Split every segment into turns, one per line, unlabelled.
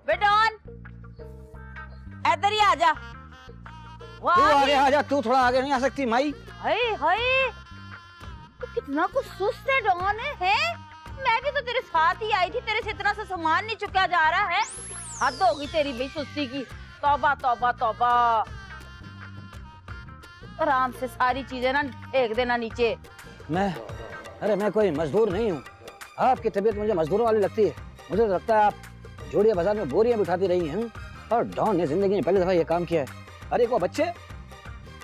बेटॉन इधर ही आजा।
तू आगे आजा, तू थोड़ा आगे नहीं आ सकती माई?
हाय हाय, तू कितना कुछ सुस्त है डॉन है? मैं भी तो तेरे साथ ही आई थी, तेरे से इतना सा सामान नहीं चुका जा रहा है। हद हो गई तेरी भी सुस्ती की। तौबा तौबा तौबा। आराम से सारी चीजें ना फेंक देना नीचे।
मैं कोई मजदूर नहीं हूँ। आपकी तबीयत मुझे मजदूरों वाली लगती है। मुझे तो लगता है आप जोड़िया बाजार में बोरियां बिठाती रही हैं और डॉन ने जिंदगी में पहली दफा ये काम किया है। अरे वो बच्चे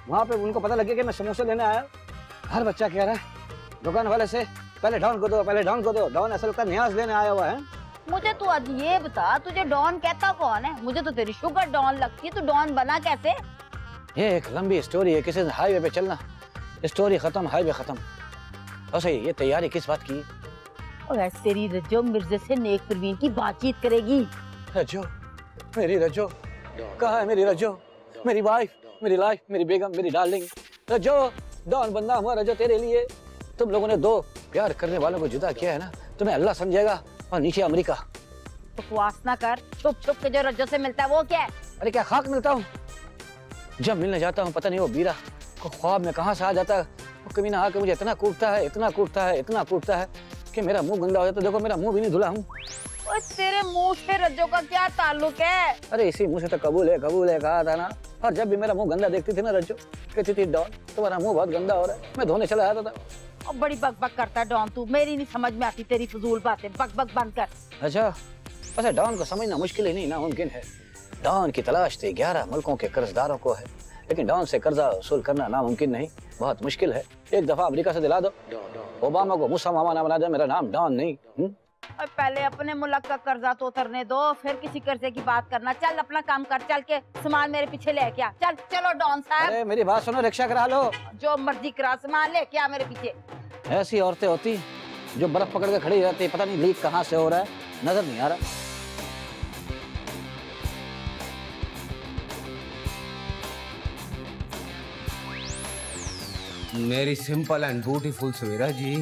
वहाँ पे उनको पता लग गया कि मैं समोसे लेने आया। हर बच्चा कह रहा है दुकान वाले से पहले डॉन को दो, पहले डॉन को दो। डॉन ऐसा लगता है न्याज लेने आया हुआ है।
मुझे तू आज ये बता, तुझे डॉन कहता कौन है? मुझे तो तेरी शुगर डॉन लगती है। तू डॉन बना कैसे?
ये एक लंबी स्टोरी है। किसी दिन हाईवे पे चलना, स्टोरी खत्म, हाईवे खत्म। और सही, ये तैयारी किस बात की?
और ऐसे तेरी रज्जो मिर्जे से नेक परवीन की बातचीत करेगी।
रज्जो, मेरी रज्जो कहाँ है? मेरी रज्जो, मेरी वाइफ, मेरी लाइफ, मेरी बेगम, मेरी डार्लिंग रज्जो। डॉन बंदा हुआ रज्जो तेरे लिए। तुम लोगों ने दो प्यार करने वालों को जुदा किया है ना, तुम्हें अल्लाह समझेगा और नीचे अमेरिका।
बकवास ना कर। छुप छुप के जो रज्जो से मिलता है वो क्या है?
अरे क्या खाक मिलता हूँ? जब मिलने जाता हूँ पता नहीं वो बीरा को ख्वाब में कहाँ से आ जाता है। वो कमीना आके मुझे इतना कूटता है, इतना कूटता है, इतना कूटता है कि मेरा मुंह गंदा हो जाता है। देखो मेरा मुंह भी नहीं धुला हूँ।
तेरे मुंह से रज्जो का क्या ताल्लुक है?
अरे इसी मुंह से तो कबूल है कहा था ना। और जब भी मेरा मुंह गंदा देखती थी ना रज्जो, कहती थी डॉन तुम्हारा मुंह बहुत गंदा हो रहा है। मैं धोने चला जाता था।
और बड़ी बकबक करता है डॉन तू। मेरी नहीं समझ में आती तेरी फजूल बातें। बकबक बंद कर।
अच्छा, वैसे डॉन को समझना मुश्किल ही नहीं, नामुमकिन है। डॉन की तलाश थी 11 मुल्कों के कर्जदारों को है, लेकिन डॉन से कर्जा वसूल करना नामुमकिन नहीं, बहुत मुश्किल है। एक दफा अमेरिका से दिला दो, ओबामा को मूसा मामा ना बना दे। मेरा नाम डॉन नहीं।
और पहले अपने मुल्क का कर्जा तो उतरने दो, फिर किसी कर्जे की बात करना। चल अपना काम कर, चल के सामान मेरे पीछे लेके आ। चल चलो डॉन साहब।
अरे मेरी बात सुनो, रिक्शा करा लो।
जो मर्जी करा, सामान लेके आ मेरे पीछे।
ऐसी औरतें होती जो बर्फ पकड़ के खड़ी रहती, पता नहीं लीक कहाँ से हो रहा है, नजर नहीं आ रहा।
मेरी सिंपल एंड ब्यूटीफुल सवेरा जी।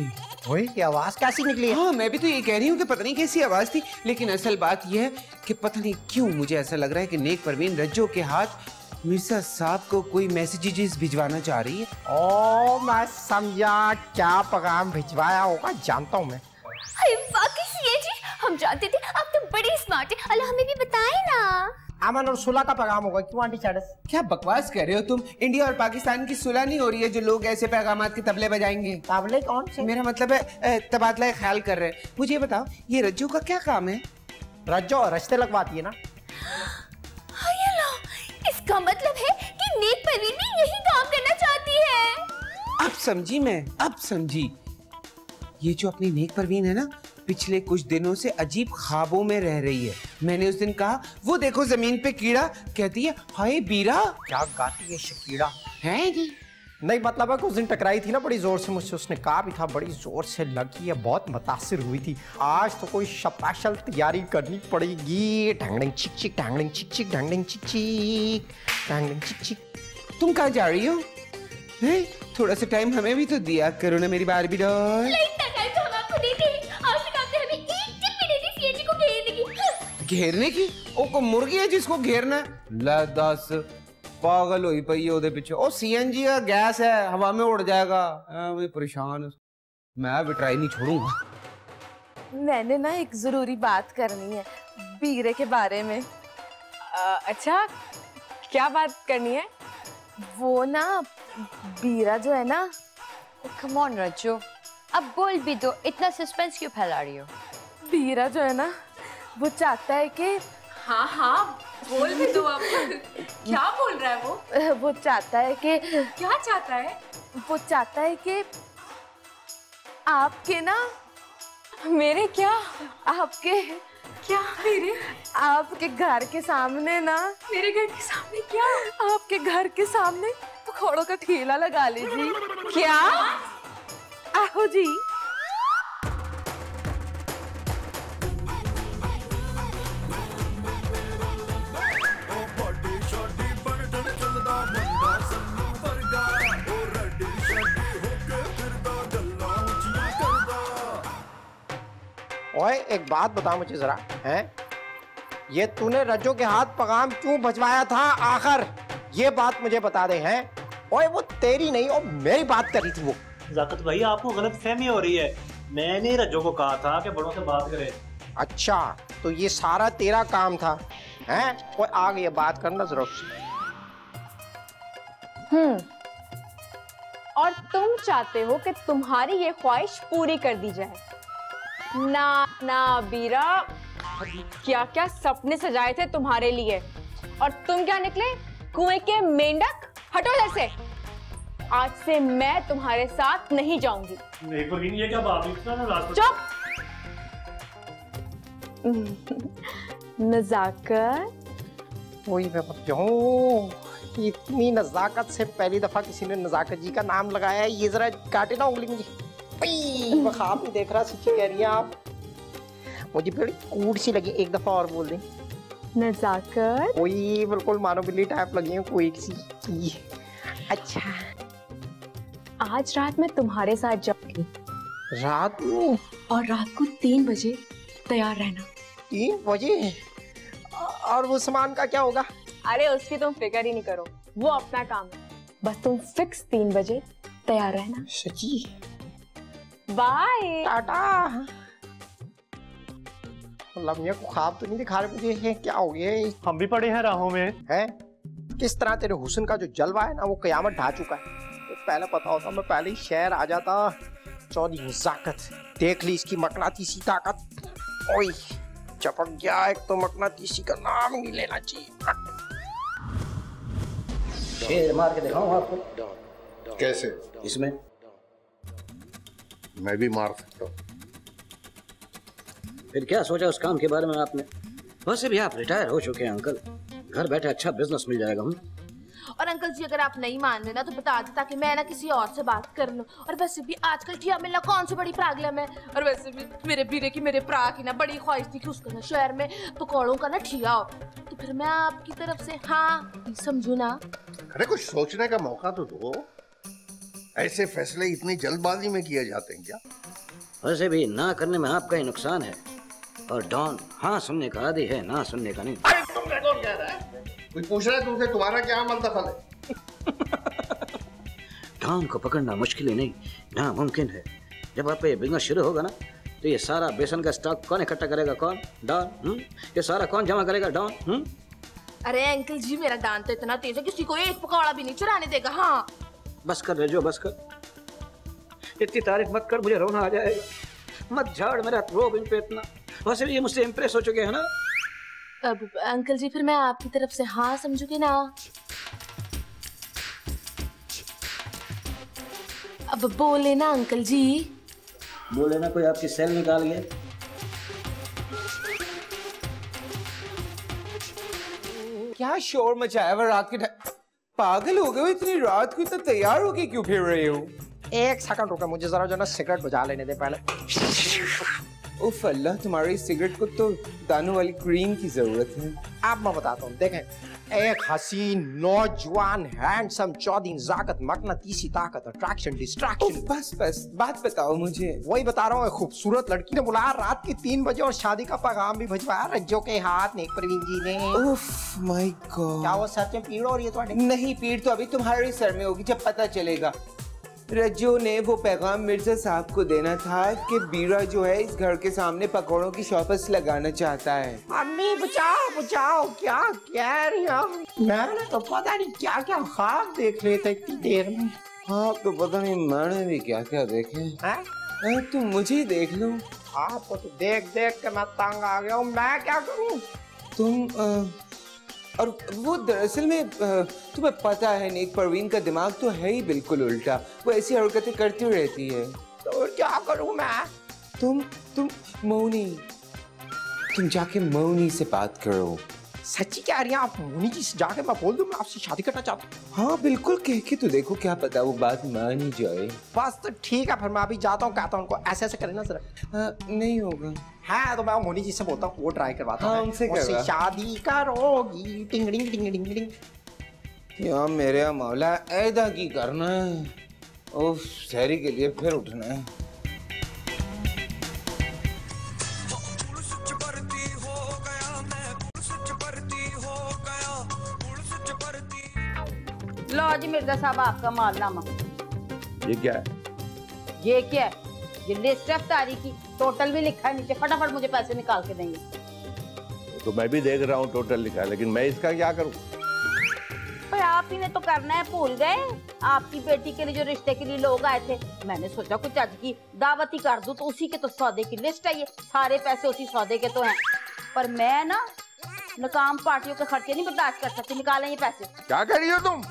वही की आवाज कैसी निकली है?
हाँ, मैं भी तो ये कह रही हूँ कि पता नहीं कैसी आवाज थी, लेकिन असल बात यह है कि पता नहीं क्यों मुझे ऐसा लग रहा है कि नेक परवीन रज्जो के हाथ मिर्जा साहब को कोई मैसेजेस भिजवाना चाह रही है।
ओ मैं समझा, क्या पैगाम भिजवाया होगा जानता हूँ मैं।
वाकई सीए जी, हम जानते थे आप तो बड़ी स्मार्ट है। अल्लाह हमें भी बताए ना।
अमन और सुलह का पैगाम होगा। क्यों आंटी चार्ल्स?
क्या बकवास कर रहे हो तुम? इंडिया और पाकिस्तान की सुलह नहीं हो रही है जो लोग ऐसे पैगामात के तबले बजाएंगे।
तबले कौन से?
मेरा मतलब है तबादला ख्याल कर रहे हैं। मुझे बताओ ये रज्जो का क्या काम है?
रज्जो रिश्ते लगवाती है ना।
इसका मतलब है कि नेक परवीन भी यही काम करना चाहती है।
अब समझी मैं, अब समझी। ये जो अपनी नेक परवीन है ना, पिछले कुछ दिनों से अजीब ख्वाबों में रह रही है। मैंने उस दिन कहा वो देखो जमीन पे कीड़ा, कहती है हाय बीरा।
क्या गाती है शकीड़ा
है जी?
नहीं मतलब है कुछ दिन टकराई थी ना बड़ी जोर से मुझसे, उसने कहा भी था बड़ी जोर से लगी है, बहुत मुतासिर हुई थी। आज तो कोई स्पेशल तैयारी करनी पड़ेगी। ढंगड़िंग चिक चिक, ढंगड़िंग चिक चिक, ढंगड़िंग चिक चिक, ढंगड़िंग चिक चिक।
तुम कहाँ जा रही हो? थोड़ा सा टाइम हमें भी तो दिया करो ना मेरी बारबी डॉल। घेरने की? ओ को मुर्गी है जिसको घेरना है? ले दस पागल हुई पई है ओदे पीछे। ओ सीएनजी का गैस है, हवा में उड़ जाएगा। मैं परेशान, मैं भी ट्राई नहीं छोड़ूंगा।
मैंने ना एक जरूरी बात करनी है बीरे के बारे में।
अच्छा, क्या बात करनी है?
वो ना बीरा जो है ना।
कम ऑन रज्जो, अब बोल भी दो, इतना सस्पेंस क्यों फैला रही हो?
बीरा जो है ना वो चाहता है कि
हाँ हाँ बोल भी दो। अब क्या बोल रहा है वो?
वो चाहता है कि
क्या चाहता है?
वो चाहता है कि आपके ना,
मेरे क्या?
आपके
क्या? मेरे?
आपके घर के सामने ना।
मेरे घर के सामने क्या?
आपके घर के सामने पकौड़ों का ठेला लगा लीजिए।
क्या?
आहो जी।
ओए एक बात बता मुझे जरा, हैं? ये तूने रज्जो के हाथ पैगाम क्यों भिजवाया था आखिर? ये बात मुझे बता दे, हैं? ओए वो तेरी नहीं और मेरी बात कर रही थी वो।
ज़ाकत भाई आपको गलतफहमी हो रही है। मैंने रज्जो को कहा था कि बड़ों से बात करे।
अच्छा तो ये सारा तेरा काम था, हैं? ओए आ गई बात करना जरा उससे।
और तुम चाहते हो कि तुम्हारी ये ख्वाहिश पूरी कर दी जाए। ना ना बीरा, क्या क्या सपने सजाए थे तुम्हारे लिए और तुम क्या निकले कुएं के मेंढक। हटो इधर से, आज से मैं तुम्हारे साथ नहीं जाऊंगी।
नहीं परवीन, ये क्या बात है?
चुप। नजाकत,
वही मैं मत जाऊं, इतनी नजाकत से पहली दफा किसी ने नजाकत जी का नाम लगाया है। ये जरा काटे ना उंगली मुझे। मैं ख्वाब नहीं देख रहा, सच्ची कह रही हैं आप। मुझे बड़ी कूड़ सी लगी, एक दफा और बोल दें।
नजाकत,
कोई बिल्कुल मानो बिल्ली टाइप लगी है कोई सी। अच्छा
आज रात मैं तुम्हारे साथ जाऊंगी।
रात में?
और रात को 3 बजे तैयार रहना।
3 बजे? और वो सामान का क्या होगा?
अरे उसकी तुम फिक्र ही नहीं करो, वो अपना काम है। बस तुम फिक्स 3 बजे तैयार रहना।
सच्ची?
बाय
टाटा। लम्या को ख्वाब तो नहीं दिखा रहे मुझे, है क्या हो गया?
हम भी पड़े हैं राहों में।
हैं? किस तरह तेरे हुस्न का जो जलवा है ना वो कयामत ढा चुका है। तो पहले पता होता मैं पहले ही शहर आ जाता। चौधरी नजाकत देख ली इसकी मकनातीसी ताकत। ओए चपक गया, एक तो मकनातीसी का नाम नहीं लेना चाहिए।
शेर मार के दिखाऊं आपको?
कैसे?
इसमें
मैं भी मार सकता हूँ।
फिर क्या सोचा उस काम के बारे में आपने? वैसे भी आप रिटायर हो चुके हैं अंकल, घर बैठे अच्छा बिजनेस मिल जाएगा।
और अंकल जी अगर आप नहीं मान रहे ना तो बता दे ताकि मैं ना किसी और से बात कर लूं। और वैसे भी आजकल ठिया मिलना कौन सी बड़ी प्रॉब्लम है। और वैसे भी मेरे बीरे की मेरे प्रा की ना बड़ी ख्वाहिश थी कि उसका ना शहर में पकौड़ों का ना ठिया हो। तो फिर मैं आपकी तरफ से हाँ समझू ना।
अरे कुछ सोचने का मौका तो दो। ऐसे फैसले इतनी जल्दबाजी में किए जाते हैं क्या?
वैसे भी ना करने में आपका ही नुकसान है। और डॉन हाँ सुनने का आदी है, ना सुनने का नहीं।
अरे तुमने कौन कह रहा है? कोई पूछ रहा है तुमसे तुम्हारा क्या अमल दखल है?
डॉन को पकड़ना मुश्किल ही नहीं नामुमकिन है। जब आपका ये बिजनेस शुरू होगा ना तो ये सारा बेसन का स्टॉक कौन इकट्ठा करेगा? कौन? डॉन। ये सारा कौन जमा करेगा? डॉन।
अरे अंकल जी मेरा दांत तो इतना तेज है किसी को एक पकौड़ा भी नहीं चुराने देगा। हाँ
बस कर रहे जो, बस कर। इतनी तारीफ मत कर, मुझे रोना आ जाएगा। मत झाड़ मेरा रोब इन पे इतना। वैसे भी ये मुझसे इम्प्रेस हो चुके हैं ना।
अब अंकल जी फिर मैं आपकी तरफ से हाँ समझूंगी ना। अब बोले ना अंकल जी।
बोले ना, कोई आपकी सेल निकाल गया?
क्या शोर मचाया हुआ रात के पागल हो गए हो? इतनी रात को इतना तैयार होके क्यों फिर रहे हो?
एक सेकंड रुको, मुझे जरा जो ना सिगरेट बुझा लेने दे पहले।
उफ अल्लाह, तुम्हारी सिगरेट को तो दानों वाली क्रीम की जरूरत है।
अब मैं बताता हूँ, देखें एक हसीन नौजवान हैंडसम चौधरी नजाकत मकनातीसी ताकत अट्रैक्शन डिस्ट्रैक्शन।
बस बस बात बताओ मुझे।
वही बता रहा हूँ, खूबसूरत लड़की ने बुलाया रात के 3 बजे और शादी का पैगाम भी भिजवाया रज्जो के हाथ नेक परवीन जी ने।
उफ माय गॉड।
क्या वो सच में पीड़ हो रही है तुम्हारी?
नहीं, पीड़ तो अभी तुम्हारे सर में होगी जब पता चलेगा। रज्जो ने वो पैगाम मिर्जा साहब को देना था कि बीरा जो है इस घर के सामने पकौड़ों की शॉप्स लगाना चाहता है।
अम्मी बचाओ बचाओ, क्या कह रही हो? मैंने तो पता नहीं क्या क्या ख्वाब देख रहे थे इतनी देर में।
हाँ तो पता नहीं मैंने भी क्या क्या देखे। तुम मुझे देख लो।
आपको तो देख देख के मैं तंग आ गया हूँ, मैं क्या करूँ?
तुम और वो दरअसल में तुम्हें पता है नेक परवीन का दिमाग तो है ही बिल्कुल उल्टा। वो ऐसी हरकतें करती रहती है।
तो क्या करूँ मैं?
तुम मौनी, तुम जाके मौनी से बात करो।
सच्ची कह रही हैं आप? मौनी जी से जाके मैं बोल दूं मैं आपसे शादी करना चाहता हूँ?
हाँ बिल्कुल, कह के तो देखो, क्या पता वो बात मान ही जाए।
बस तो ठीक है, फिर मैं अभी जाता हूँ, कहता हूँ उनको ऐसे ऐसे करें ना जरा।
नहीं होगा।
हाँ तो मैं मोनी जी से बोलता हूँ, वो ट्राई करवाता हूँ।
हाँ, उनसे
शादी करोगी टिंगडिंग टिंगडिंग टिंग।
यार मेरे मौला ऐदा की करना है। ओह, शहरी के लिए फिर उठना है।
लो जी मिर्जा साहब आपका मालनामा।
ये क्या है?
ये क्या है? ये लिस्ट है अफ्तारी की, टोटल भी लिखा है नीचे। फटाफट मुझे पैसे निकाल के देंगे।
तो मैं भी देख रहा हूँ टोटल लिखा है, लेकिन मैं इसका क्या करूँ?
पर आप ही ने तो करना है, भूल गए? आपकी बेटी के लिए जो रिश्ते के लिए लोग आए थे, मैंने सोचा कुछ आज की दावत ही कर दूं, तो उसी के तो सौदे की लिस्ट है ये। सारे पैसे उसी सौदे के तो हैं। पर मैं ना नाकाम पार्टियों के खर्चे नहीं बर्दाश्त कर सकती। निकालें ये पैसे।
क्या कर रही हो तुम?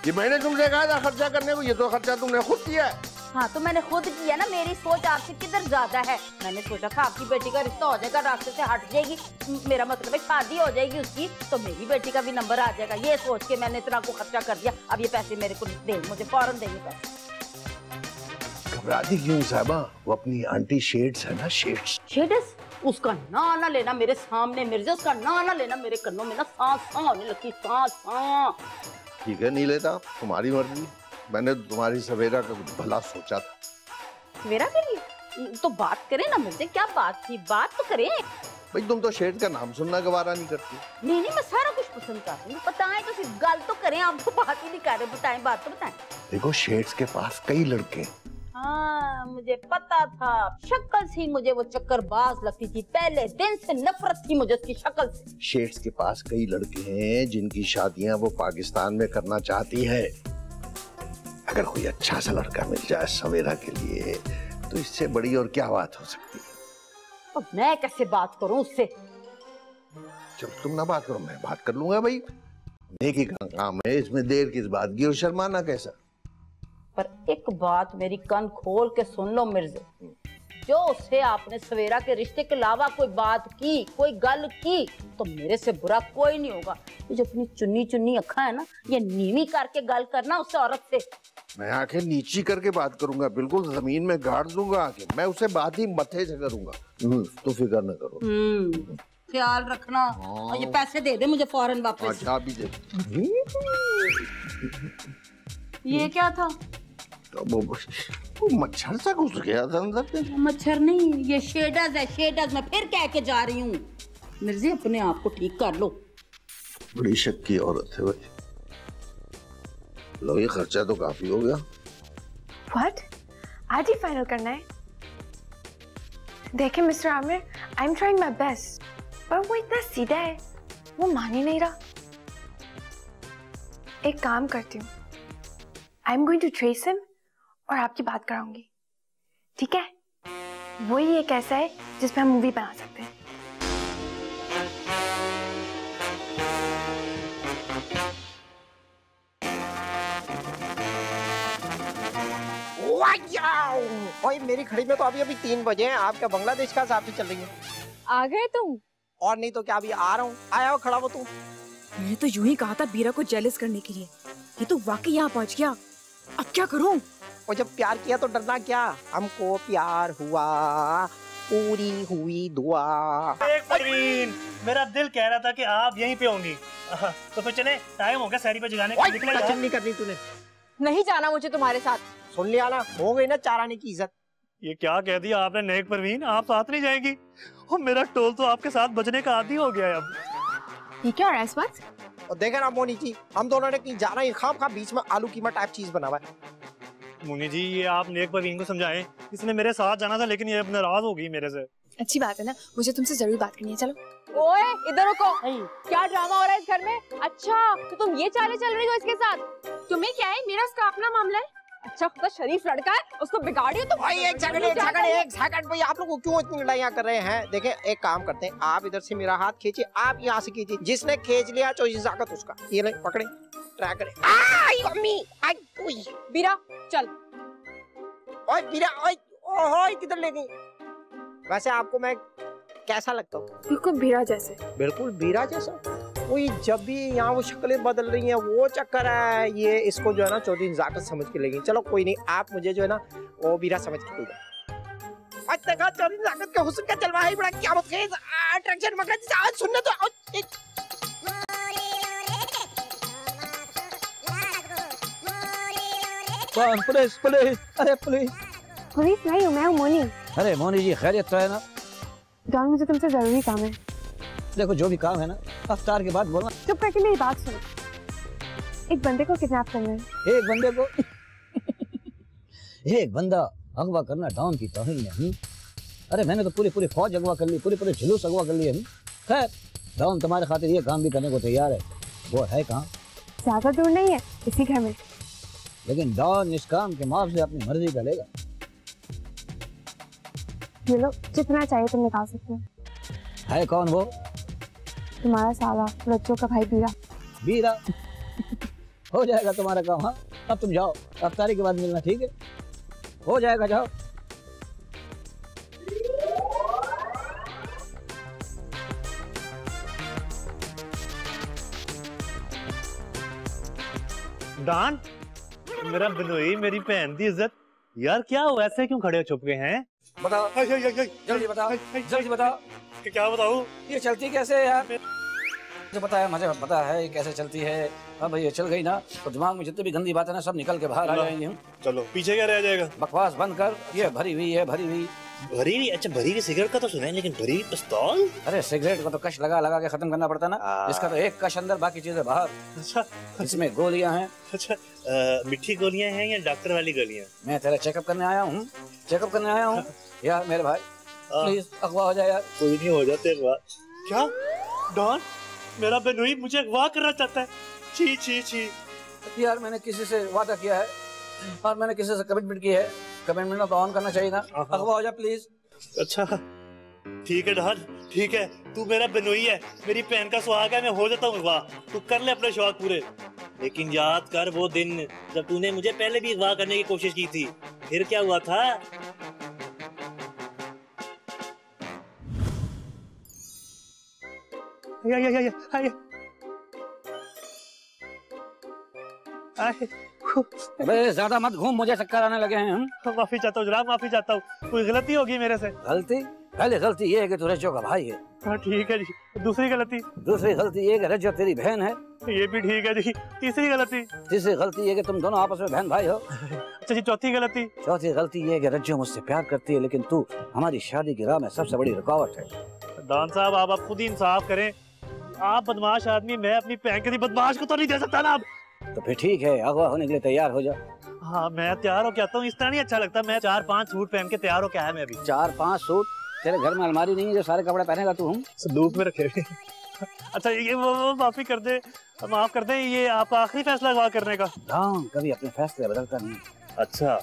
ये मैंने तुमसे कहा था खर्चा करने को, ये तो खर्चा तुमने खुद किया है।
हाँ तो मैंने खुद किया ना, मेरी सोच आपसे किधर ज्यादा है। मैंने सोचा था आपकी बेटी का रिश्ता हो जाएगा, रास्ते से हट जाएगी, मेरा मतलब है शादी हो जाएगी उसकी, तो मेरी बेटी का भी नंबर आ जाएगा। ये सोच के मैंने इतना को खर्चा कर दिया। अब ये पैसे मेरे को दे, मुझे फौरन देंगे पैसे।
घबराती क्यों साहबा? वो अपनी आंटी शेड्स है ना, शेड्स।
शेड्स? उसका ना ना लेना मेरे सामने मिर्जा, उसका ना ना लेना मेरे कन्नों में ना सांस होने लगती, सांस।
ठीक है, नहीं लेता, तुम्हारी मर्जी। मैंने तुम्हारी सवेरा का भला सोचा था।
सवेरा के लिए तो बात करें ना मिर्जा, क्या बात थी, बात तो करें।
भाई तुम तो शेड का नाम सुनना गवारा नहीं करती।
नहीं मैं सारा कुछ पसंद करती हूँ। बताएं तो सिर्फ गल तो करें, आप तो बात ही नहीं कर रहे। बताएं, बात तो बताएं।
देखो शेड्स के पास कई लड़के हैं।
हाँ मुझे पता था, शक्ल से मुझे वो चक्करबाज लगती थी, पहले दिन से नफरत थी मुझे उसकी शक्ल से।
शेड्स के पास कई लड़के हैं जिनकी शादियां वो पाकिस्तान में करना चाहती है। अगर कोई अच्छा सा लड़का मिल जाए सवेरा के लिए, तो इससे बड़ी और क्या बात हो सकती है?
अब मैं कैसे बात करूं उससे?
चलो तुम ना बात करो, मैं बात कर लूंगा। भाई नेकी का काम है, इसमें देर किस बात की और शर्माना कैसा?
पर एक बात मेरी कान खोल के सुन लो मिर्जे, जो उससे आपने सवेरा के रिश्ते के अलावा कोई बात की, कोई गल की, तो मेरे से बुरा कोई नहीं होगा। ये जो अपनी चुन्नी चुन्नी अखा है ना, ये नीवी करके गल करना उससे औरत से।
मैं आंखें नीची करके बात करूंगा, बिल्कुल जमीन में गाड़ दूंगा आंखें। मैं उसे बात ही मथे से करूंगा। तो फिक्र न करो।
ख्याल रखना। और ये पैसे दे दे मुझे फौरन वापस।
अच्छा भी दे।
ये क्या था?
तो वो मच्छर सा घुस गया था अंदर पे।
मच्छर नहीं, ये शेडर्स है, शेडर्स। मैं फिर कह के जा रही हूँ मिर्जी, अपने आप को ठीक कर लो।
बड़ी शक की औरत है भाई। लो ये खर्चा तो काफी हो गया।
What? आज ही फाइनल करना है? देखिए mister Aamir, I am trying my best, पर वो इतना सीधा है, वो मान ही नहीं रहा। एक काम करती हूँ, I am going to trace him और आपकी बात कराऊंगी, ठीक है? वही एक ऐसा है जिसपे हम मूवी बना सकते हैं।
ओए मेरी घड़ी में तो अभी 3 बजे हैं। आप क्या बांग्लादेश का हिसाब से चल रही है?
आ गए तुम?
और नहीं तो क्या, अभी आ रहा हूँ। आया हो, खड़ा हो तुम।
मैंने तो यूं ही कहा था बीरा को जेलस करने के लिए, ये तो वाकई यहाँ पहुँच गया। अब क्या करूँ?
और जब प्यार किया तो डरना क्या? हमको प्यार हुआ, पूरी हुई दुआ।
परवीन, मेरा दिल कह रहा था कि आप यहीं पे होंगी, तो फिर चले, टाइम हो गया सहरी पे जगाने का।
नहीं करनी तूने।
नहीं जाना मुझे तुम्हारे साथ।
सुन लिया ना, हो गई ना चारानी की इज्जत।
ये क्या कह दिया आपने नेक परवीन, आप साथ नहीं जाएंगी? और मेरा टोल तो आपके साथ बजने का आदी हो गया है अब।
ये क्या हो रहा है इस बात?
और देखा ना मोनी जी, हम दोनों ने कहीं जाना ही, खाम बीच में आलू कीमा टाइप चीज बना हुआ है।
मुनी जी ये आप नेक परवीन को समझाएं, इसने मेरे साथ जाना था लेकिन ये नाराज हो गई मेरे से।
अच्छी बात है ना, मुझे तुमसे जरूर बात करनी है। चलो।
ओए इधर रुको, क्या ड्रामा हो रहा है इस घर में? अच्छा तो तुम ये चाले चल रही हो इसके साथ?
तुम्हें क्या है, मेरा उसका अपना मामला है।
अच्छा खुद शरीफ लड़का है, उसको बिगाड़ियो तुम।
एक सेकंड भाई, आप लोग क्यों इतनी लड़ाइयाँ कर रहे हैं? देखें एक काम करते हैं, आप इधर से मेरा हाथ खींचिए, आप यहाँ से खींचिए। जिसने खींच लिया तो ताकत उसका। ये ले पकड़े, ट्राई करें।
बीरा चल।
ओए बीरा, ओए किधर ले गई? वैसे आपको मैं कैसा लगता हूँ?
बिल्कुल बीरा जैसे।
बिल्कुल बीरा जैसा? वही जब भी यहाँ वो शक्लें बदल रही हैं वो चक्कर है। ये इसको जो है ना चौधरी नजाकत समझ के लेगी। चलो कोई नहीं, आप मुझे जो है ना वो बीरा समझ के दे दो। आज तक चौधरी नजाकत का हुस्न का जलवा है बड़ा, क्या मत खेल अट्रैक्शन मगर आज सुनने तो।
पुलिस पुलिस, अरे पुलिस।
पुलिस नहीं हूँ, मैं हूँ मोनी।
अरे मोनी जी खैरियत तो है ना?
डॉन मुझे तुमसे जरूरी काम है।
देखो जो भी काम है ना अफ्तार के बाद बोलना।
चुप करके मेरी बात सुनो। एक बंदे को किडनैप करना है।
एक बंदे को एक बंदा अगवा करना डॉन की तौहीन है। अरे मैंने तो पूरी फौज अगवा कर ली, पूरे जुलूस अगवा कर लिए। खैर डॉन तुम्हारे खातिर ये काम भी करने को तैयार है। वो है कहाँ?
ज्यादा दूर नहीं है, इसी घर में।
लेकिन डॉन इस काम के मुआवजे अपनी मर्जी का लेगा।
ये लो, जितना चाहिए तुम निकाल सकते हो।
है कौन वो?
तुम्हारा साला रज्जो का भाई बीरा।
बीरा हो जाएगा तुम्हारा काम। हाँ अब तुम जाओ, अफ्तारी के बाद मिलना, ठीक है? हो जाएगा, जाओ।
डॉन, मेरा बिनोई, मेरी बहन की इज्जत। यार क्या हुआ, ऐसे क्यों खड़े छुप गए हैं?
बताओ जल्दी बताओ, जल्दी बताओ।
क्या बताऊं?
ये चलती कैसे है यार? मुझे पता है ये कैसे चलती है। अब ये चल गई ना तो दिमाग में जितनी भी गंदी बातें ना सब निकल के बाहर आ जाएंगी। हम
चलो पीछे क्या रह जाएगा?
बकवास बंद कर। ये भरी हुई है, भरी हुई।
भरी हुई? अच्छा भरी हुई सिगरेट का तो सुना है, लेकिन भरी हुई पिस्तौल?
अरे सिगरेट को तो कश लगा लगा के खत्म करना पड़ता ना। इसका तो एक कश अंदर, बाकी चीजें बाहर।
अच्छा
इसमें गोलियां हैं।
अच्छा मिठी गोलियां हैं या डॉक्टर वाली गोलियां?
मैं तेरा चेकअप करने आया हूँ, चेकअप करने आया हूँ। यार मेरे भाई प्लीज अगवा हो जाए यार।
कोई नहीं हो जाते अगवा। क्या डॉन, मेरा बिनोई मुझे अगवा करना चाहता है? छी छी छी।
यार मैंने किसी से वादा किया है और मैंने किसी से कमिटमेंट की है। कमिटमेंट तो ऑन करना चाहिए ना। अगवा हो जा प्लीज।
अच्छा ठीक है डॉन, ठीक है। तू मेरा बिनोई है, मेरी बहन का सुहाग है, मैं हो जाता हूँ अगवा। तू कर ले अपने शौक पूरे, लेकिन याद कर वो दिन जब तूने मुझे पहले भी अगवा करने की कोशिश की थी। फिर क्या हुआ था?
अबे ज्यादा मत घूम, मुझे चक्कर आने लगे हैं।
माफी चाहता हूँ जनाब, माफी चाहता हूँ। कोई गलती होगी मेरे से।
गलती? पहले गलती ये है कि तू रज्जो का भाई है।
हाँ ठीक है जी। दूसरी गलती?
दूसरी गलती ये कि रज्जो तेरी बहन है।
ये भी ठीक है जी। तीसरी गलती?
तीसरी गलती ये कि तुम दोनों आपस में बहन भाई हो।
अच्छा जी। चौथी गलती?
चौथी गलती ये कि रज्जो मुझसे प्यार करती है, लेकिन तू हमारी शादी की राह में सबसे बड़ी रुकावट है।
डॉन साहब आप खुद ही इंसाफ करें। आप बदमाश आदमी, मैं अपनी बहन के बदमाश को तो नहीं दे सकता ना।
तो फिर ठीक है, अगवा होने के लिए तैयार हो जा।
हाँ मैं तैयार हो के आता हूँ। इस तरह नहीं अच्छा लगता। मैं 4-5 सूट पहन के तैयार हो के आया। मैं अभी
4-5 सूट? तेरे घर में अलमारी नहीं है जो सारे कपड़े पहनेगा तू? हम
संदूक में रखे। अच्छा ये वो माफी कर दे, माफ कर दे। ये आपका आखिरी फैसला अगवा करने का?
डॉन कभी अपने फैसले बदलता नहीं।
अच्छा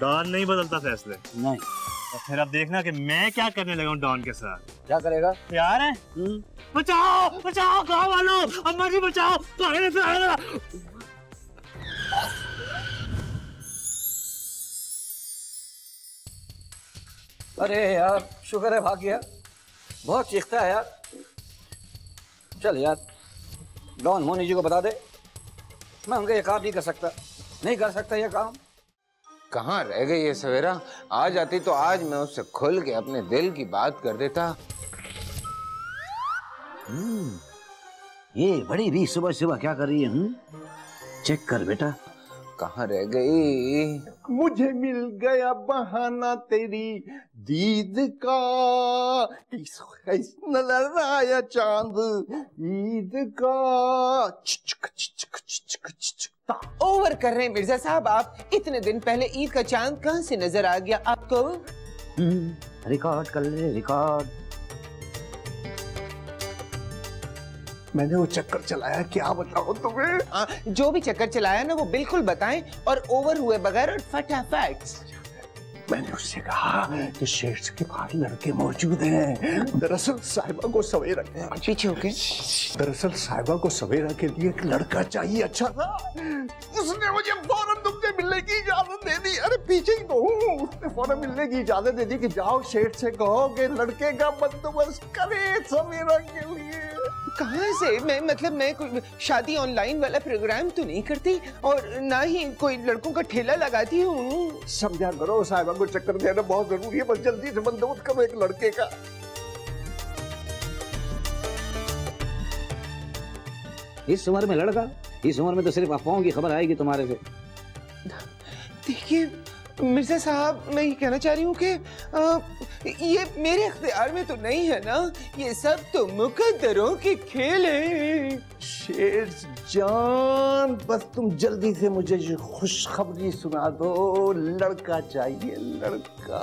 डॉन नहीं बदलता फैसले?
नहीं।
तो फिर अब देखना कि मैं क्या करने लगा हूँ डॉन के साथ।
क्या करेगा?
तैयार है? बचाओ बचाओ गाँव वालों, अम्मा जी बचाओ।
अरे यार शुक्र है भाग गया। बहुत चीखता है यार। चल यार डॉन मोनी जी को बता दे, मैं उनका ये काम नहीं कर सकता, नहीं कर सकता ये काम।
कहाँ रह गई ये सवेरा? आ जाती तो आज मैं उससे खुल के अपने दिल की बात कर देता।
ये बड़ी भी सुबह सुबह क्या कर रही है? चेक कर बेटा।
कहाँ रह गई?
मुझे मिल गया बहाना तेरी दीद का, नजर आया चांद ईद का।
ओवर कर रहे हैं मिर्जा साहब आप। इतने दिन पहले ईद का चांद कहाँ से नजर आ गया आपको?
रिकॉर्ड कर ले, रिकॉर्ड।
मैंने वो चक्कर चलाया, क्या बताओ तुम्हें?
जो भी चक्कर चलाया ना वो बिल्कुल बताएं और ओवर हुए बगैर और फटाफट।
मैंने उससे कहा कि शेड्स के बाहर लड़के मौजूद हैं। दरअसल साहिबा को सवेरा
पीछे होके
दरअसल साहिबा को सवेरा के लिए एक लड़का चाहिए। अच्छा था, उसने मुझे फौरन तुमसे मिलने की इजाजत दे दी। अरे पीछे ही तो हूँ। उसने फौरन मिलने की इजाजत दे दी कि जाओ शेठ से कहो कि लड़के का बंदोबस्त करे सवेरा के लिए।
कहाँ से? मैं कोई शादी ऑनलाइन वाला प्रोग्राम तो नहीं करती और ना ही कोई लड़कों का ठेला लगाती हूँ।
समझा करो, साहिबा को चक्कर देना बहुत जरूरी है। बस जल्दी से बंदोबस्त करो एक लड़के का।
इस उम्र में लड़का? इस उम्र में तो सिर्फ अफवाहों की खबर आएगी तुम्हारे से।
देखिए मिर्जा साहब, मैं ये कहना चाह रही हूँ कि ये मेरे इख्तियार में तो नहीं है ना, ये सब तो मुकद्दरों के खेल है।
शेर जान, बस तुम जल्दी से मुझे ये खुशखबरी सुना दो। लड़का चाहिए, लड़का।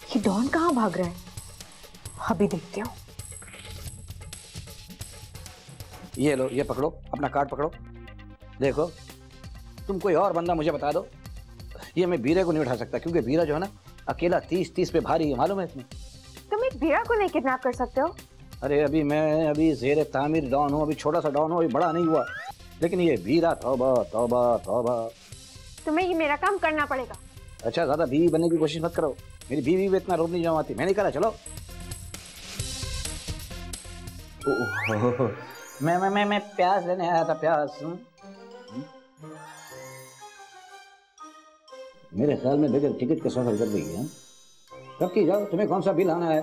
ये डॉन कहाँ भाग रहा है? अभी देखती हूँ।
ये लो, ये पकड़ो, अपना कार्ड पकड़ो। देखो, तुम कोई और बंदा मुझे बता दो, ये मैं बीरे को नहीं उठा सकता, क्योंकि बीरा जो है ना अकेला 30 पे भारी है, मालूम है तुम्हें?
तुम एक बीरा को नहीं किडनैप कर सकते हो?
अरे अभी ज़ेरे तामीर डॉन हूँ, अभी छोटा सा डॉन हूँ, अभी बड़ा नहीं हुआ। लेकिन ये बीरा, तौबा तौबा तौबा।
तुम्हें ये मेरा काम करना पड़ेगा।
अच्छा, ज्यादा बीवी बनने की कोशिश मत करो, मेरी बीवी भी इतना रोब नहीं जमाती। मैं नहीं करा, चलो। मैं प्याज लेने आया था, प्याज। मेरे ख्याल में बगैर टिकट के सफर कर रही है। कब की जाओ, तुम्हें कौन सा बिल आना है?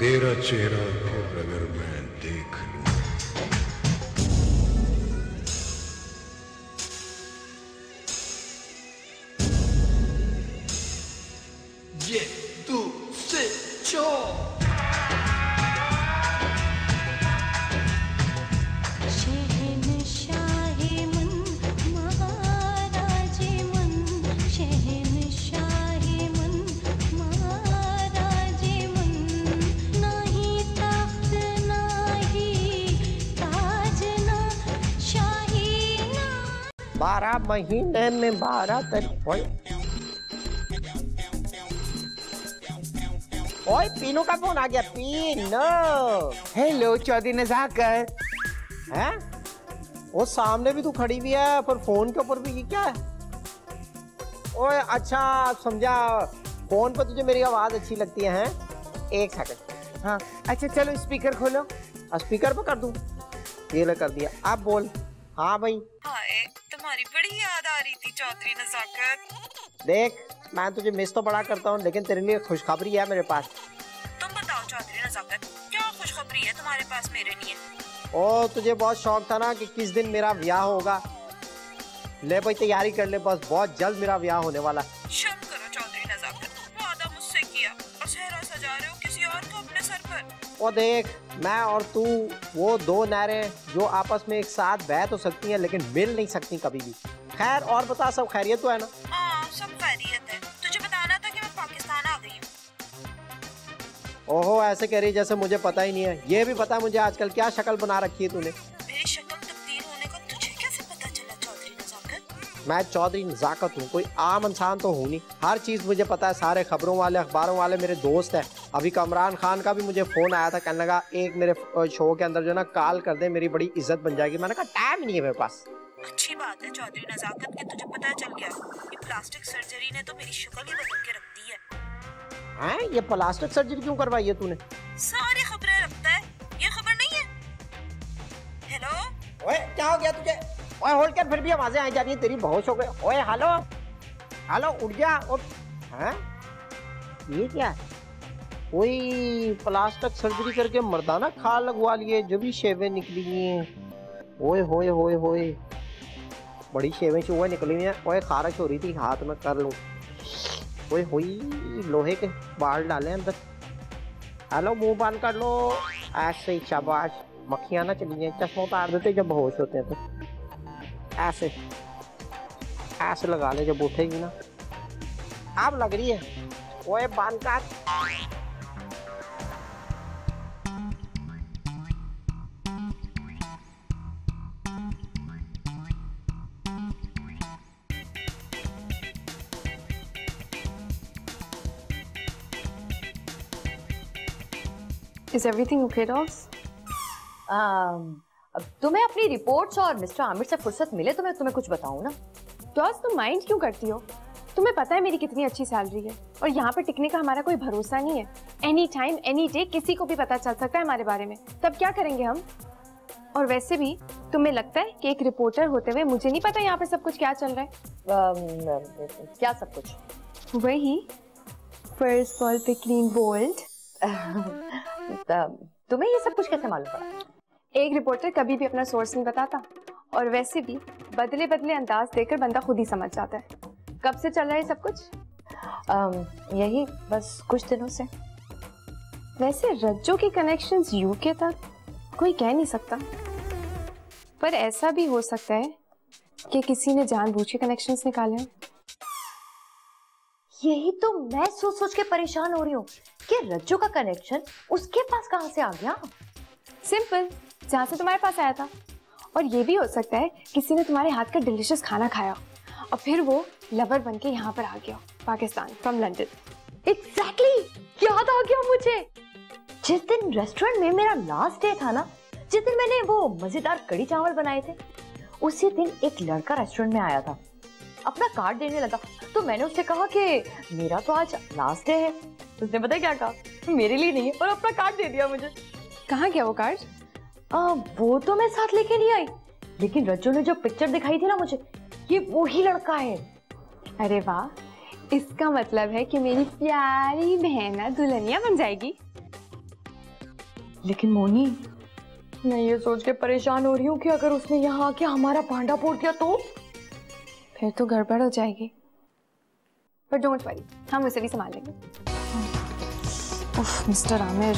तेरा चेहरा फिर अगर मैं देख लूं.
ये तू से चो
बारह महीने में 12 तारीख। ओए पीनू का फोन आ गया। पीनू,
हेलो चौधरी नजाकत।
हैं? वो सामने भी तू खड़ी हुई है, पर फोन के ऊपर भी क्या है? ओए अच्छा समझा, फोन पर तुझे मेरी आवाज अच्छी लगती है। एक सेकंड।
हाँ अच्छा चलो स्पीकर खोलो।
स्पीकर पर कर दूं? ये ले कर दिया। अब बोल। हाँ भाई।
हाय, तुम्हारी बड़ी याद आ रही थी चौधरी नजाकत।
देख मैं तुझे मिस तो बड़ा करता हूँ, लेकिन तेरे लिए खुशखबरी है मेरे पास।
तुम बताओ चौधरी नजाकत, क्या खुशखबरी है तुम्हारे पास मेरे लिए?
ओ तुझे बहुत शौक था ना कि किस दिन मेरा ब्याह होगा। ले भाई तैयारी कर ले, बस बहुत जल्द मेरा ब्याह होने वाला।
शर्म करो चौधरी नजाकत, वादा मुझसे किया और सेहरा सजा रहे हो किसी और को अपने सर पर।
ओ देख मैं और तू वो दो नहरें जो आपस में एक साथ बह तो सकती हैं लेकिन मिल नहीं सकती कभी भी। खैर और बता, सब खैरियत तो है ना?
हाँ सब खैरियत है। तुझे बताना था कि मैं पाकिस्तान आ गई हूँ।
ओहो ऐसे कह रही जैसे मुझे पता ही नहीं है। ये भी पता मुझे आजकल क्या शक्ल बना रखी है तूने।
मेरी शक्ल तब्दील होने का तुझे कैसे पता चला चौधरी नजाकत?
मैं चौधरी नजाकत हूँ, कोई आम इंसान तो हूँ नहीं। हर चीज मुझे पता है, सारे खबरों वाले अखबारों वाले मेरे दोस्त हैं। अभी कमरान खान का भी मुझे फोन आया था, कहने लगा एक मेरे शो के अंदर जो ना कॉल कर दे, मेरी बड़ी इज्जत बन जाएगी। मैंने कहा टाइम नहीं है मेरे पास।
अच्छी बात है चौधरी नजाकत कि तुझे पता चल गया। ये प्लास्टिक सर्जरी ने तो मेरी शक्ल ही बदल के रख दी है।
हैं? ये प्लास्टिक सर्जरी क्यों करवाई है तूने?
सारी खबरें रखता है, ये खबर नहीं है? हेलो
ओए क्या हो गया तुझे? ओए होल्ड कर, फिर भी आवाजें आई जा रही है तेरी, बहुत हो गए। ओए हेलो हेलो उठ जा। हैं? ये क्या है? कोई प्लास्टिक सर्जरी करके मर्दाना खाल लगवा लिए, जो भी शेवें निकली हैं। ओए होए होए होए। बड़ी शेवें से वो निकली हैं। ओए खारिश हो रही थी, हाथ में कर लूं। ओए हुई लोहे के बाल डाले अंदर। हेलो, मुंह बंद कर लो। ऐसे ही, शाबाश। मक्खियां ना चली जाए। चश्मा उतार देते जब होश होते हैं तो। ऐसे ऐसे लगा ले, जब उठेगी ना। अब लग रही है। ओए बंद कर।
Is everything okay, dogs?
तुम्हें अपनी रिपोर्ट्स और मिस्टर आमिर से फुर्सत मिले तो मैं तुम्हें कुछ बताऊं ना।
डॉग्स, तुम माइंड क्यों करती हो? तुम्हें पता है मेरी कितनी अच्छी सैलरी है और यहाँ पर टिकने का हमारा कोई भरोसा नहीं है। एनी टाइम एनी डे किसी को भी पता चल सकता है हमारे बारे में। तब क्या करेंगे हम? और वैसे भी तुम्हें लगता है कि एक रिपोर्टर होते हुए मुझे नहीं पता यहाँ पर सब कुछ क्या चल रहा है?
क्या सब कुछ?
वही फर्स्ट बॉल पे क्लीन बोल्ड।
तुम्हें ये सब कुछ कैसे मालूम पड़ा?
एक रिपोर्टर कभी भी अपना सोर्स नहीं बताता और वैसे भी बदले बदले अंदाज देकर बंदा खुद ही समझ जाता है। कब से चल रहा है सब कुछ?
यही बस कुछ दिनों से।
वैसे रज्जो के कनेक्शंस यूके तक कोई कह नहीं सकता, पर ऐसा भी हो सकता है कि किसी ने जानबूझ के कनेक्शंस निकाले हैं।
यही तो मैं सोच सोच के परेशान हो रही हूँ कि रज्जू का कनेक्शन उसके पास कहाँ से आ गया।
सिंपल, जहाँ से तुम्हारे पास आया था। और ये भी हो सकता है किसी ने तुम्हारे हाथ का डिलीशियस खाना खाया और फिर वो लवर बन के यहाँ पर आ गया, पाकिस्तान फ्रॉम लंदन।
एग्जैक्टली, याद आ गया मुझे। जिस दिन रेस्टोरेंट में मेरा लास्ट डे था ना, जिस दिन मैंने वो मजेदार कड़ी चावल बनाए थे, उसी दिन एक लड़का रेस्टोरेंट में आया था, अपना कार्ड देने लगा। तो मैंने उससे कहा कि मेरा तो आज लास्ट डे है। उसने पता क्या कहा? मेरे लिए नहीं है, और अपना कार्ड दे दिया मुझे।
कहाँ गया वो कार्ड?
वो तो मैं साथ लेके नहीं आई, लेकिन रज्जू ने जो पिक्चर दिखाई थी ना मुझे, ये वो ही लड़का है।
अरे वाह, इसका मतलब है कि मेरी प्यारी बहना दुल्हनिया बन जाएगी।
लेकिन मोनी, मैं ये सोच के परेशान हो रही हूँ कि अगर उसने यहाँ आके हमारा भांडा फोड़ दिया तो
फिर तो गड़बड़ हो जाएगी। पर डोंट वरी, हम उसे भी संभाल लेंगे। उफ, मिस्टर आमिर।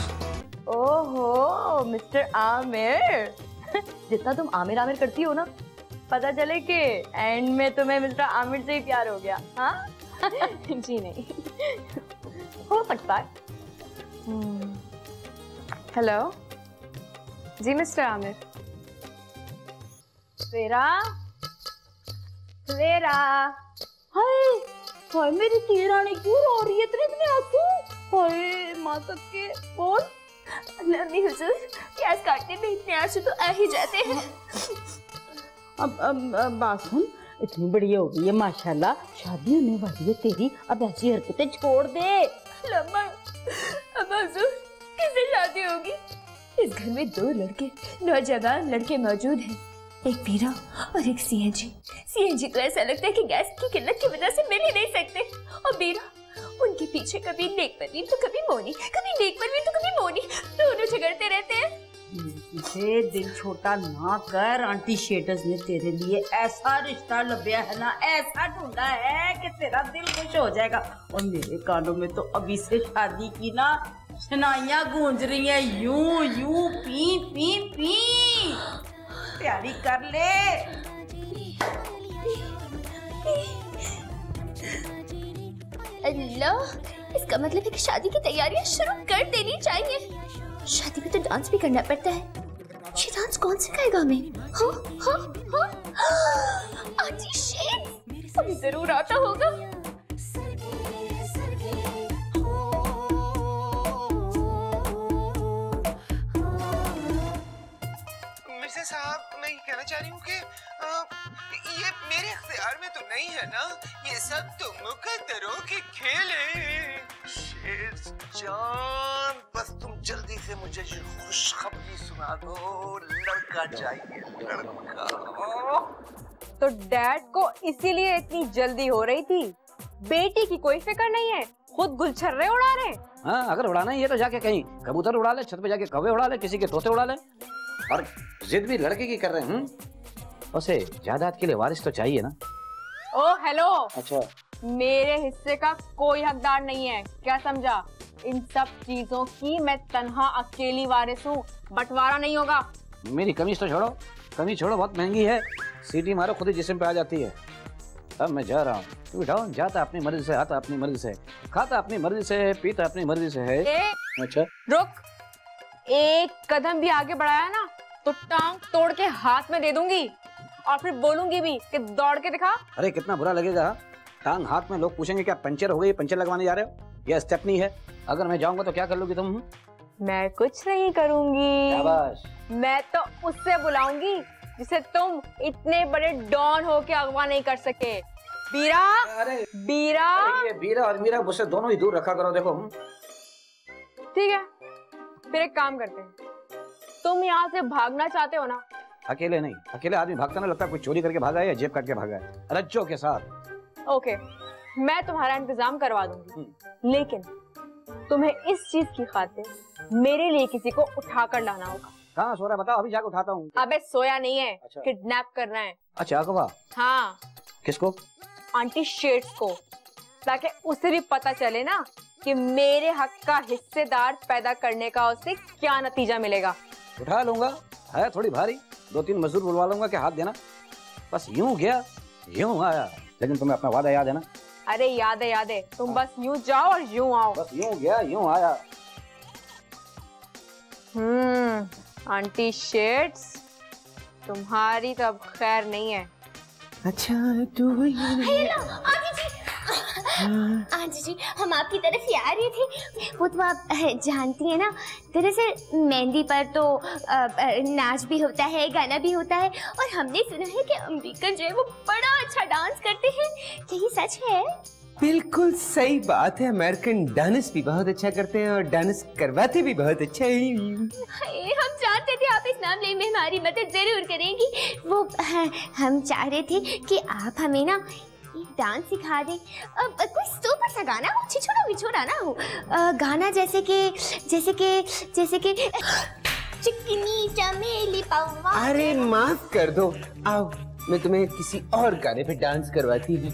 ओहो, मिस्टर आमिर। जितना तुम आमिर आमिर करती हो ना, पता चले कि एंड में तुम्हें मिस्टर आमिर से ही प्यार हो गया। हाँ?
जी नहीं,
हो सकता है।
हेलो जी मिस्टर आमिर।
वेरा, वेरा, हाय हाय, मेरी तीर रानी क्यों रो रही है? इतने आंसू? हाय माँ सबके बोल।
नहीं हुजूर, प्याज काटने में इतने आंसू तो आ ही जाते हैं।
अब बात सुन, इतनी बड़ी हो गई है माशाल्लाह, शादी होने वाली है तेरी, अब ऐसी हरकतें छोड़ दे।
लम्मा, अब हुजूर किससे शादी होगी? इस घर में दो लड़के, नौजवान लड़के मौजूद हैं, एक वीरा और एक सीएनजी। सीएनजी तो ऐसा लगता है कि गैस की किल्लत की वजह से मिल ही नहीं सकते, और वीरा उनके पीछे कभी नेक परवीन तो कभी मोनी, कभी नेक परवीन तो कभी मोनी, दोनों झगड़ते रहते हैं।
तुझे दिल छोटा ना कर, आंटी शेटर्स ने तेरे लिए ऐसा रिश्ता लभ्या है ना, ऐसा ढूंढा है कि तेरा दिल खुश हो जाएगा। और मेरे कानों में तो अभी से शादी की ना शनाइयां गूंज रही हैं, यूं यूं पी पी पी, तैयारी कर ले।
अल्लाह, इसका मतलब है कि शादी की तैयारियां शुरू कर देनी चाहिए। शादी में तो डांस भी करना पड़ता है। ये डांस कौन सिखाएगा हमें? हाँ हाँ हाँ, आंटी शेट, अभी जरूर आता होगा।
मिसेस साहब, मैं ये कहना चाह रही हूँ कि ये मेरे इख्तियार में तो नहीं है ना, ये सब तो मुकद्दरों के खेल है।
शेर जान, बस तुम जल्दी से मुझे ये खुशखबरी सुना दो, लड़का चाहिए, लड़का।
तो डैड को इसीलिए इतनी जल्दी हो रही थी? बेटी की कोई फिक्र नहीं है, खुद गुलछर्रे उड़ा रहे।
हाँ, अगर उड़ाना ही है तो जाके कहीं कबूतर उड़ा ले, छत पे जाके कौवे उड़ा ले, किसी के तोते उड़ा ले। और जिद भी लड़के की कर रहे हैं। उसे जायदाद के लिए वारिस तो चाहिए ना।
ओ हेलो,
अच्छा,
मेरे हिस्से का कोई हकदार नहीं है, क्या समझा? इन सब चीजों की मैं तन्हा अकेली वारिस हूँ, बंटवारा नहीं होगा।
मेरी कमीज तो छोड़ो, कमीज छोड़ो, बहुत महंगी है, सीटी मारो खुद ही जिस्म पे आ जाती है। अब मैं जा रहा हूँ, तू डाउन, जाता अपनी मर्जी से, आता अपनी मर्जी से, खाता अपनी मर्जी से, पीता अपनी मर्जी से है। अच्छा
रुक, एक कदम भी आगे बढ़ाया ना तो टांग तोड़ के हाथ में दे दूंगी और फिर बोलूंगी भी कि दौड़ के दिखा।
अरे कितना बुरा लगेगा, टांग हाथ में, लोग पूछेंगे क्या पंचर हो गई, पंचर लगवाने जा रहे हो, यह स्टेपनी है, अगर मैं जाऊंगा तो क्या कर लोगी तुम?
मैं कुछ नहीं करूंगी,
शाबाश।
मैं तो उससे बुलाऊंगी जिसे तुम इतने बड़े डॉन हो के अगवा नहीं कर सके। बीरा,
अरे
बीरा,
ये बीरा और मीरा मुझसे दोनों ही दूर रखा करो। देखो
ठीक है, फिर एक काम करते हैं, तुम यहाँ से भागना चाहते हो ना?
अकेले नहीं, अकेले आदमी भागता ना लगता कोई चोरी करके भागा है या जेब काट के भागा है, रज्जों के साथ।
ओके, मैं तुम्हारा इंतजाम करवा दूंगी, लेकिन तुम्हें इस चीज की खातिर मेरे लिए किसी को उठाकर लाना होगा।
कहाँ सो रहा है बताओ, अभी जाकर उठाता हूँ।
अबे सोया नहीं है,
अच्छा।
किडनैप करना है।
अच्छा अगवा?
हाँ।
किसको?
आंटी शेड्स को, ताकि उसे भी पता चले ना कि मेरे हक का हिस्सेदार पैदा करने का उसे क्या नतीजा मिलेगा।
उठा लूंगा, है थोड़ी भारी, 2-3 मजदूर बुलवा लूंगा कि हाथ देना, बस यूं गया यूं आया। लेकिन तुम्हें अपना वादा याद है ना?
अरे याद है, याद है, तुम बस यूं जाओ और यूं आओ।
बस यूं गया यूं आया।
आंटी शेड्स, तुम्हारी तो अब खैर नहीं है।
अच्छा तू
आंटी जी, हम आपकी तरफ ही आ रहे थे। वो तो आप जानती है ना, दरअसल मेहंदी पर तो नाच भी होता है, गाना भी होता है, और हमने सुना है कि अमेरिकन जो है वो बड़ा अच्छा डांस करते हैं। क्या ये सच है?
बिल्कुल सही बात है, अमेरिकन डांस भी बहुत अच्छा करते हैं और डांस करवाते भी बहुत अच्छा है।
हम जानते थे आप इस मामले में हमारी मदद जरूर करेंगी। वो हम चाह रहे थे कि आप हमें ना एक डांस सिखा दे, कोई सुपर सा गाना हो, छिछोड़ा बिछोड़ा ना हो, गाना जैसे कि चिकनी चमेली पौवा।
अरे माफ कर दो, आओ मैं तुम्हें किसी और गाने पे डांस करवाती हूँ।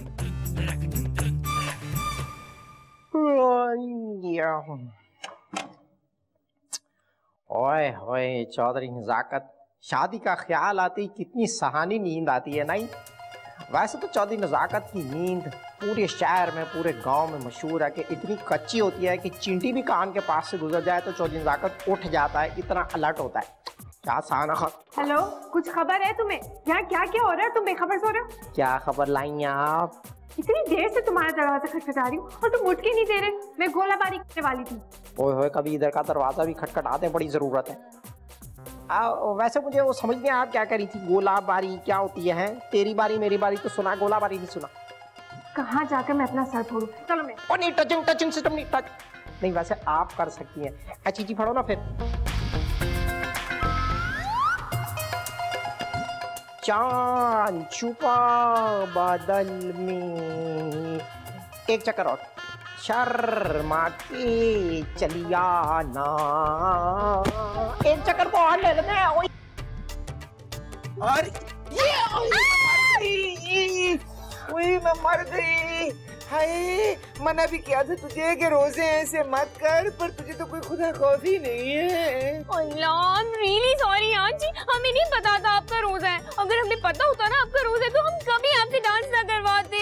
ओए होए चौधरी नजाकत, शादी का ख्याल आते ही कितनी सहानी नींद आती है नहीं? वैसे तो चौधरी नजाकत की नींद पूरे शहर में, पूरे गांव में मशहूर है कि इतनी कच्ची होती है कि चींटी भी कान के पास से गुजर जाए तो चौधरी नजाकत उठ जाता है, इतना अलर्ट होता है। क्या साना?
हेलो, कुछ खबर है तुम्हें? यहाँ क्या क्या हो रहा है? तुम बेखबर सो रहे हो?
क्या खबर लाई आप?
इतनी देर से तुम्हारा दरवाजा खटखटा रही हूँ और तुम उठ के नहीं दे रहे। मैं गोलाबारी करने वाली थी।
ओए होए, कभी इधर का दरवाजा भी खटखटाते, बड़ी जरूरत है। वैसे मुझे वो समझ नहीं, आप क्या करी थी? गोलाबारी क्या होती है? तेरी बारी मेरी बारी तो सुना, गोलाबारी नहीं सुना।
कहाँ जाकर मैं अपना सर फोड़ूं? चलो मैं।
ओ नहीं, टचिंग सिस्टम नहीं, टच नहीं। वैसे आप कर सकती हैं, अच्छी चीज फड़ो ना फिर। चांद छुपा बादल में, एक चक्कर और, शर्मा के चलिया ना, एक चक्कर को और ले लेते हैं। और
ये मैं मर गई। हाय, मना भी किया था तुझे कि रोजे ऐसे मत कर, पर तुझे तो कोई खुदा खौफ ही नहीं है।
रियली सॉरी आंटी, हमें नहीं पता था आपका रोजा है। अगर हमें पता होता ना आपका रोजा है तो हम कभी आपसे डांस ना करवाते।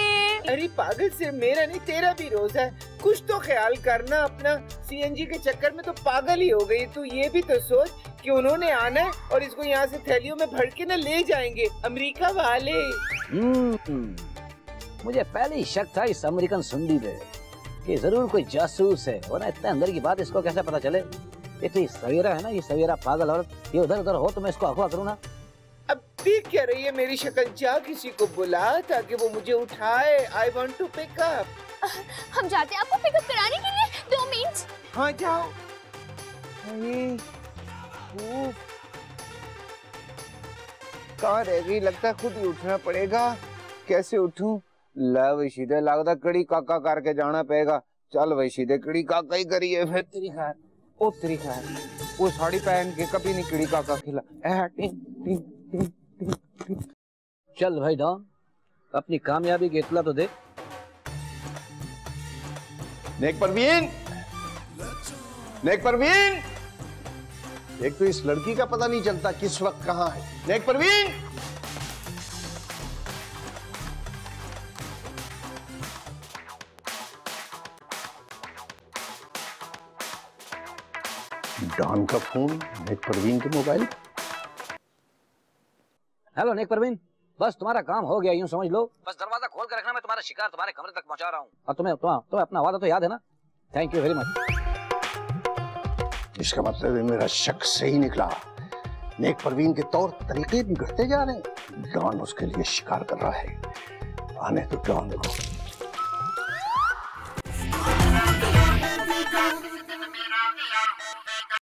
अरे पागल, सिर्फ मेरा नहीं तेरा भी रोजा है, कुछ तो ख्याल करना अपना। सीएनजी के चक्कर में तो पागल ही हो गई। तू ये भी तो सोच कि उन्होंने आना है और इसको यहाँ से थैलियों में भर के ना ले जाएंगे अमेरिका वाले।
मुझे पहले ही शक था इस अमेरिकन सुंडी पे कि जरूर कोई जासूस है, वरना इतने अंदर की बात इसको कैसे पता चले? इतनी सवेरा है ना, ये सवेरा पागल औरत, ये उधर उधर हो तो मैं इसको अगवा करूँ ना।
अब देख क्या रही है मेरी शक्ल? जा किसी को बुला ताकि वो मुझे उठाए। I want to pick up।
हम जाते हैं आपको पिकअप कराने के लिए, 2 मिनट।
हाँ जाओ। कहाँ रह गई? लगता है खुद ही उठना पड़ेगा। कैसे उठूं? ला वही सीधे लगता कड़ी काका करके जाना पड़ेगा। चल वही सीधे कड़ी काका ही करिए फिर। तेरी खैर, ओ तेरी खैर, वो साड़ी पहन के कभी नहीं कड़ी काका खिला।
चल भाई डॉन, अपनी कामयाबी की इत्तला तो दे।
नेक परवीन, नेक परवीन, एक तो इस लड़की का पता नहीं चलता किस वक्त कहां है। नेक परवीन, डॉन का फोन नेक परवीन के मोबाइल।
हेलो नेक परवीन, बस तुम्हारा काम हो गया, यूं समझ लो। बस दरवाजा खोल कर रखना, मैं तुम्हारा शिकार तुम्हारे कमरे तक पहुंचा रहा हूँ। और तुम्हें अपना वादा तो याद है ना? Thank you very much.
इसका मतलब है मेरा शक सही निकला। नेक परवीन के तौर तरीके बिगड़ते जा रहे हैं। डॉन उसके लिए शिकार कर रहा है। आने तो डॉन को।